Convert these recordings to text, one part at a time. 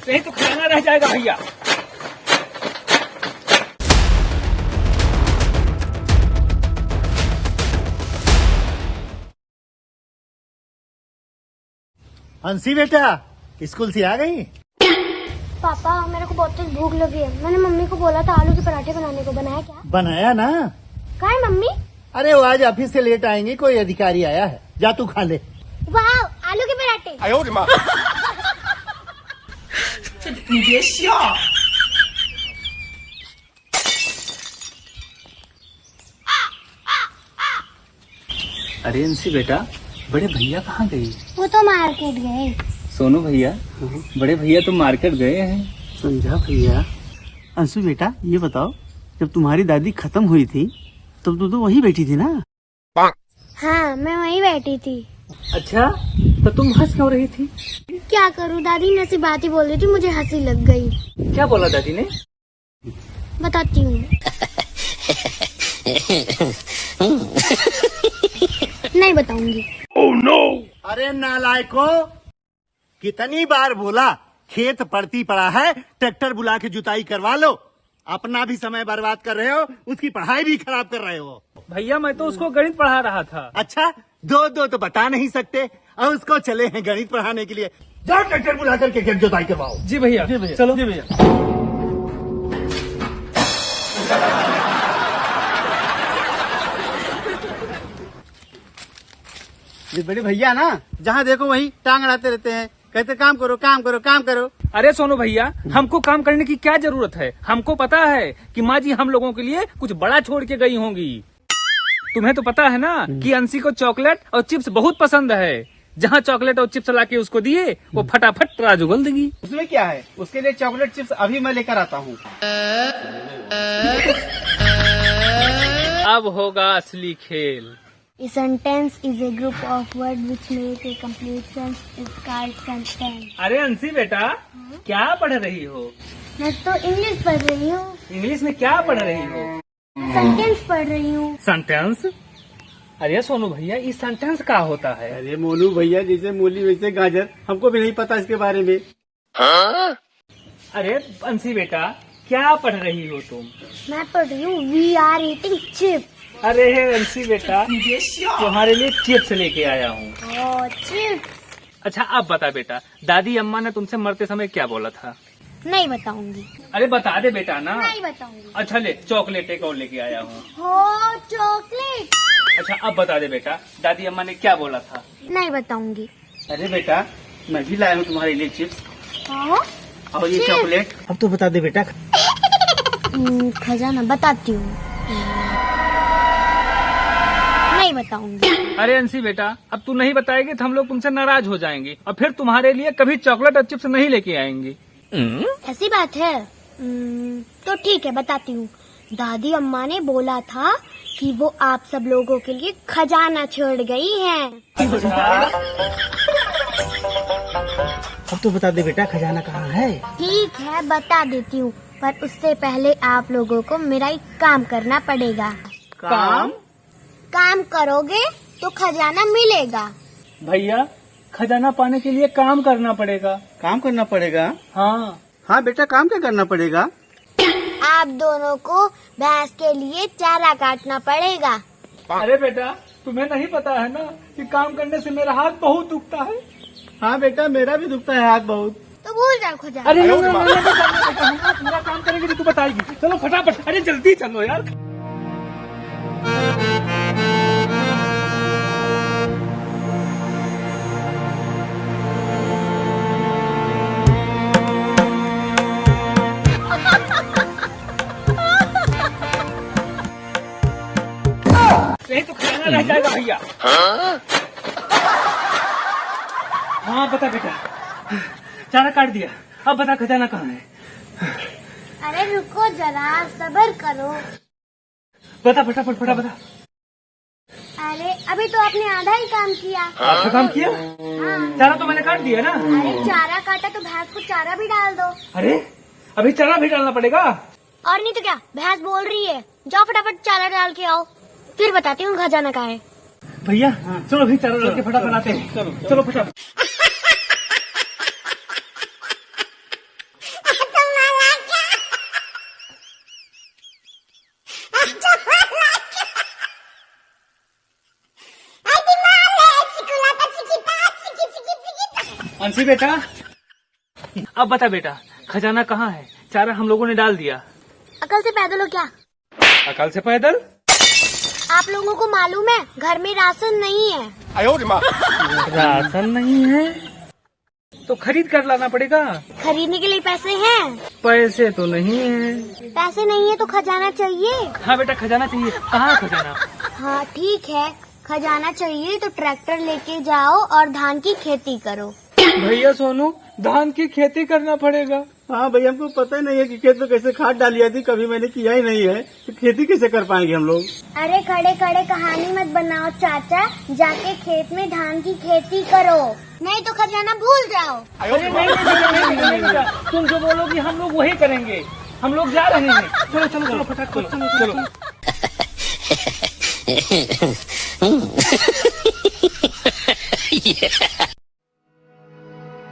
नहीं तो खाना रह जाएगा भैया। हंसी बेटा स्कूल से आ गई? पापा मेरे को बहुत तेज भूख लगी है। मैंने मम्मी को बोला था आलू के पराठे बनाने को। बनाया क्या? बनाया ना। कहाँ है मम्मी? अरे वो आज ऑफिस से लेट आएंगे, कोई अधिकारी आया है, जा तू खा ले। वाह आलू के पराठे। अरे अंशी बेटा, बड़े भैया कहाँ गई? वो तो मार्केट गए। सोनू भैया, बड़े भैया तो मार्केट गए हैं। समझा भैया। अंशु बेटा ये बताओ, जब तुम्हारी दादी खत्म हुई थी तब तू तो वहीं बैठी थी ना? हाँ मैं वहीं बैठी थी। अच्छा तो तुम हंस क्यों रही थी? क्या करूँ, दादी ने ऐसी बात ही बोल रही थी, मुझे हंसी लग गई। क्या बोला दादी ने? बताती हूँ। नहीं बताऊंगी। अरे नालायको, कितनी बार बोला खेत पड़ती पड़ा है, ट्रैक्टर बुला के जुताई करवा लो। अपना भी समय बर्बाद कर रहे हो, उसकी पढ़ाई भी खराब कर रहे हो। भैया मैं तो उसको गणित पढ़ा रहा था। अच्छा दो दो तो बता नहीं सकते और उसको चले हैं गणित पढ़ाने के लिए। जाओ ट्रैक्टर बुला करके खेत जुताई करवाओ। जी भैया, चलो। जी भैया। ये बड़े भैया ना जहाँ देखो वहीं टांग अड़ाते रहते हैं, कहते काम करो काम करो काम करो। अरे सोनू भैया, हमको काम करने की क्या जरूरत है? हमको पता है कि माँ जी हम लोगों के लिए कुछ बड़ा छोड़ के गई होंगी। तुम्हें तो पता है ना कि अंशी को चॉकलेट और चिप्स बहुत पसंद है। जहाँ चॉकलेट और चिप्स लाके उसको दिए, वो फटाफट राज उगल देगी। उसमें क्या है, उसके लिए चॉकलेट चिप्स अभी मैं लेकर आता हूँ। अब होगा असली खेल। A sentence is a group of words which make a complete sense is called sentence. अरे अंशी बेटा, क्या पढ़ रही हो? मैं तो इंग्लिश पढ़ रही हूँ। इंग्लिश में क्या पढ़ रही हो? सेंटेंस पढ़ रही हूँ। सेंटेंस? अरे सोनू भैया, ये सेंटेंस क्या होता है? अरे मोनू भैया, जैसे मूली वैसे गाजर, हमको भी नहीं पता इसके बारे में। अरे अंशी बेटा, क्या पढ़ रही हो तुम? मैं पढ़ रही हूँ We are eating chips. अरे अंशी बेटा, तुम्हारे लिए चिप्स लेके आया हूँ। Oh, chips. अच्छा अब बता बेटा, दादी अम्मा ने तुमसे मरते समय क्या बोला था? नहीं बताऊंगी। अरे बता दे बेटा ना। नहीं बताऊंगी। अच्छा ले, चॉकलेट एक और लेके आया हूँ। हो चॉकलेट। अच्छा अब बता दे बेटा, दादी अम्मा ने क्या बोला था? नहीं बताऊंगी। अरे बेटा, मैं भी लाया हूँ तुम्हारे लिए चिप्स हाँ? और ये चिप्स? चॉकलेट। अब तो बता दे बेटा। खजाना बताती हूँ। नहीं बताऊंगी। अरे अंशी बेटा, अब तू नहीं बताएगी तो हम लोग तुमसे नाराज हो जाएंगे और फिर तुम्हारे लिए कभी चॉकलेट और चिप्स नहीं लेके आएंगे। ऐसी बात है। तो ठीक है बताती हूँ। दादी अम्मा ने बोला था कि वो आप सब लोगों के लिए खजाना छोड़ गई हैं। अब तो बता दे बेटा, खजाना कहाँ है? ठीक है बता देती हूँ, पर उससे पहले आप लोगों को मेरा एक काम करना पड़ेगा। काम? काम करोगे तो खजाना मिलेगा। भैया, खजाना पाने के लिए काम करना पड़ेगा। काम करना पड़ेगा? हाँ। हाँ बेटा, काम क्या करना पड़ेगा? आप दोनों को भैंस के लिए चारा काटना पड़ेगा। अरे बेटा, तुम्हें नहीं पता है ना कि काम करने से मेरा हाथ बहुत दुखता है। हाँ बेटा, मेरा भी दुखता है हाथ बहुत। तो भूल जाओ खजाना। अरे हम पूरा काम करेंगे तो तू बताएगी। चलो फटाफट, अरे जल्दी चलो यार। नहीं तो खाना रह जाएगा भैया। हाँ बता बेटा, चारा काट दिया, अब बता खजाना कहाँ है? अरे रुको जरा, सब्र करो। बता फटाफट बता। अरे अभी तो आपने आधा ही काम किया। आपका काम किया? हाँ। चारा तो मैंने काट दिया ना। अरे चारा काटा तो भैंस को चारा भी डाल दो। अरे अभी चारा भी डालना पड़ेगा? और नहीं तो क्या, भैंस बोल रही है। जाओ फटाफट चारा डाल के आओ, फिर बताती हूँ खजाना कहाँ है। भैया चलो भी चारा डाल के फटाफट आते हैं। चलो फटाफट। अंशी बेटा, अब बता बेटा, खजाना कहाँ है? चारा हम लोगों ने डाल दिया। अकल से पैदल हो क्या? अकल से पैदल? आप लोगों को मालूम है घर में राशन नहीं है। राशन नहीं है तो खरीद कर लाना पड़ेगा। खरीदने के लिए पैसे हैं? पैसे तो नहीं है। पैसे नहीं है तो खजाना चाहिए। हाँ बेटा, खजाना चाहिए। कहाँ है खजाना? हाँ ठीक है, खजाना चाहिए तो ट्रैक्टर लेके जाओ और धान की खेती करो। भैया सोनू, धान की खेती करना पड़ेगा। हाँ भैया, हमको पता ही नहीं है कि खेत में कैसे खाद डाली जाती, कभी मैंने किया ही नहीं है, तो खेती कैसे कर पाएंगे हम लोग। अरे खड़े खड़े कहानी मत बनाओ चाचा, जाके खेत में धान की खेती करो, नहीं तो खजाना भूल जाओ। अरे नहीं बेटा, तुम जो बोलोगी हम लोग वही करेंगे। हम लोग जा रहे हैं। चलो चलो चलो फटाक चलो चलो।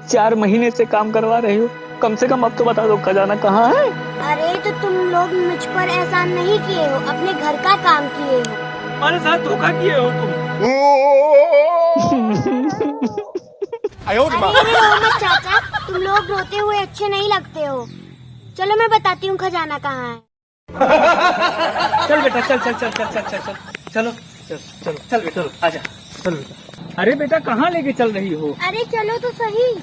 4 महीने से काम करवा रही हो, कम से कम अब तो बता दो खजाना कहाँ है? अरे तो तुम लोग मुझ पर एहसान नहीं किए हो, अपने घर का काम किए हो। हमारे साथ धोखा किए हो तुम। अरे रो मत चाचा, तुम लोग रोते हुए अच्छे नहीं लगते हो। चलो मैं बताती हूँ खजाना कहाँ है। चल बेटा, चल चल चल चल चल चल चल चलो चल चलो चल बेटा, चलो आजा, चल बेटा। अरे बेटा, कहाँ लेके चल रही हो? अरे चलो तो सही।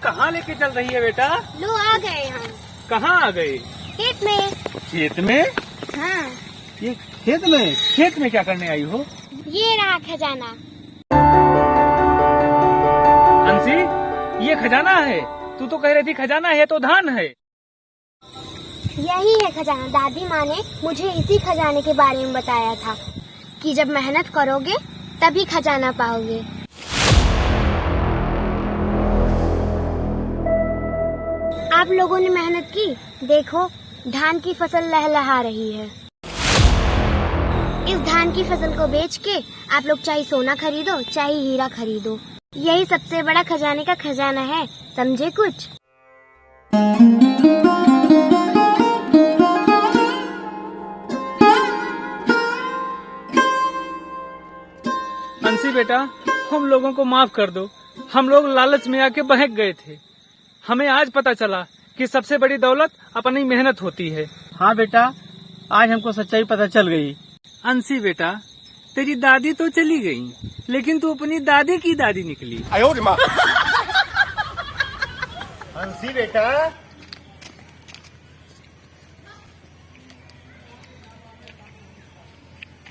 कहाँ लेके चल रही है बेटा? लो आ गए हम। कहाँ आ गए? खेत में। खेत में? हाँ, ये खेत में? खेत में क्या करने आई हो? ये रहा खजाना। अंशी, ये खजाना है? तू तो कह रही थी खजाना है तो धान है। यही है खजाना। दादी माँ ने मुझे इसी खजाने के बारे में बताया था कि जब मेहनत करोगे तभी खजाना पाओगे। आप लोगों ने मेहनत की, देखो धान की फसल लहलहा रही है। इस धान की फसल को बेच के आप लोग चाहे सोना खरीदो चाहे हीरा खरीदो, यही सबसे बड़ा खजाने का खजाना है, समझे कुछ? अंशी बेटा, हम लोगों को माफ कर दो। हम लोग लालच में आके बहक गए थे। हमें आज पता चला कि सबसे बड़ी दौलत अपनी मेहनत होती है। हाँ बेटा, आज हमको सच्चाई पता चल गई। अंशी बेटा, तेरी दादी तो चली गई, लेकिन तू अपनी दादी की दादी निकली। हंसी बेटा,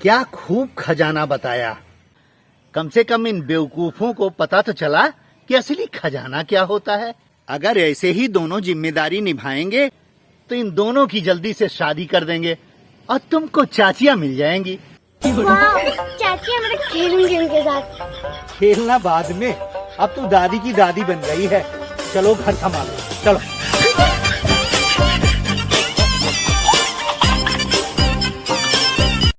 क्या खूब खजाना बताया। कम से कम इन बेवकूफों को पता तो चला कि असली खजाना क्या होता है। अगर ऐसे ही दोनों जिम्मेदारी निभाएंगे तो इन दोनों की जल्दी से शादी कर देंगे और तुमको चाचियां मिल जाएंगी। वाह, चाची मैं खेलूंगी उनके साथ। खेलना बाद में, अब तू दादी की दादी बन गई है। चलो घर संभालो, चलो।